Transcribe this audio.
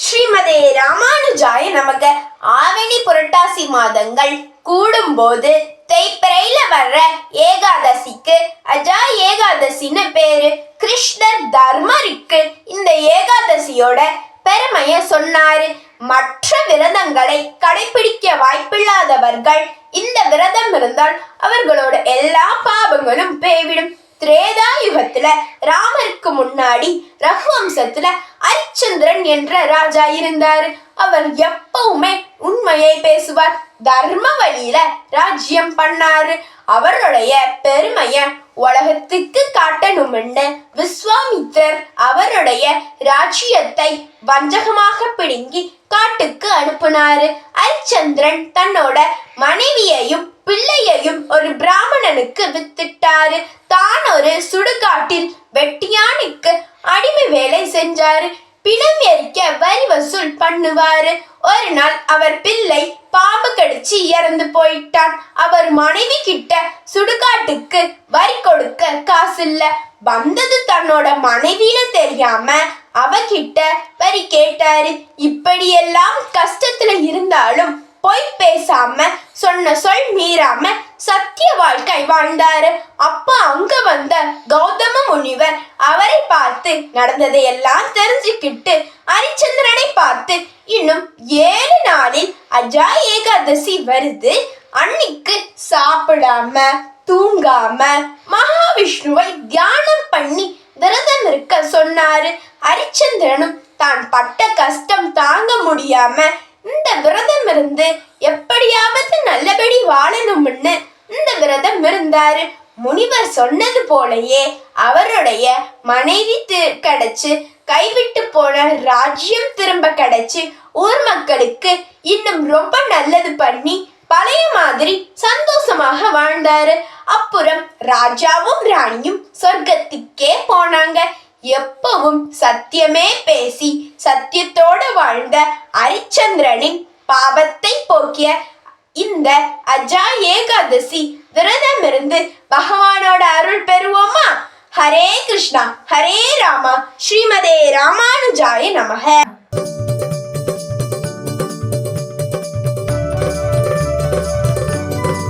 ஸ்ரீமதே ராமானுஜாய நமக. ஆவணி புரட்டாசி மாதங்கள் கூடும்போது தேய்பிறையில வர்ற ஏகாதசிக்கு அஜா ஏகாதசின்னு பேரு. கிருஷ்ணர் தர்மருக்கு இந்த ஏகாதசியோட பெருமைய சொன்னாரு. மற்ற விரதங்களை கடைபிடிக்க வாய்ப்பில்லாதவர்கள் இந்த விரதம் இருந்தால் அவர்களோட எல்லா பாவங்களும் போய்விடும். திரேதா யுகத்துல ராமருக்கு முன்னாடி ரகுவம்சத்துல அரிச்சந்திரன் என்ற ராஜா இருந்தாரு. அவர் எப்பவுமே உண்மையை பேசுவார். தர்ம வழியில ராஜ்யம் பண்ணாரு. அவருடைய பெருமைய உலகத்துக்கு காட்டணும்னு விஸ்வாமித்திரர் அவருடைய ராஜ்யத்தை வஞ்சகமாக பிடுங்கி காட்டுக்கு அனுப்புனாரு. அரிச்சந்திரன் தன்னோட மனைவியையும் பிள்ளையையும் ஒரு பிராமணனுக்கு வித்துட்டாரு. தான் ஒரு சுடுகாட்டில் வெட்டியானுக்கு அடிமை வேலை செஞ்சாரு. பிணம் எரிக்க வரி வசூல் பண்ணுவாரு. ஒரு நாள் அவர் பிள்ளை பாம்பு கடிச்சு இறந்து போயிட்டான். அவர் மனைவி கிட்ட சுடுகாட்டுக்கு வரி கொடுக்க காசு இல்ல. வந்தது தன்னோட மனைவின்னு தெரியாம அவகிட்ட வரி கேட்டாரு. இப்படியெல்லாம் கஷ்டத்துல இருந்தாலும் பொய் பேசாம சொன்ன சொல் மீறாம சத்திய வாழ்க்கை வாழ்ந்தாரு. அப்ப அங்க வந்த கௌதம முனிவர் அவரை பார்த்து நடந்ததை எல்லாம் தெரிஞ்சுக்கிட்டு அரிச்சந்திரனை பார்த்து, இன்னும் 7 நாளில் அஜா ஏகாதசி வருது, அன்னைக்கு சாப்பிடாம தூங்காம மகாவிஷ்ணுவை தியானம் பண்ணி விரதம் இருக்க சொன்னாரு. அரிச்சந்திரனும் தான் பட்ட கஷ்டம் தாங்க முடியாம இந்த விரதம் இருந்து எப்படியாவது நல்லபடி வாழணும்னு இந்த விரதம் இருந்தாரு. முனிவர் சொன்னது போலயே அவருடைய மனைவி கிடைச்சு, கைவிட்டு போன ராஜ்யம் திரும்ப கிடைச்சு, ஊர் மக்களுக்கு இன்னும் ரொம்ப நல்லது பண்ணி பழைய மாதிரி சந்தோஷமாக வாழ்ந்தாரு. அப்புறம் ராஜாவும் ராணியும் சொர்க்கத்துக்கே போனாங்க. எப்பவும் சத்தியமே பேசி சத்தியத்தோட வாழ்ந்த அரிச்சந்திரனின் பாவத்தை போக்கிய இந்த அஜா ஏகாதசி விரதம் இருந்து பகவானோட அருள் பெறுவோமா? ஹரே கிருஷ்ணா ஹரே ராமா. ஸ்ரீமதே ராமானுஜாய நமக.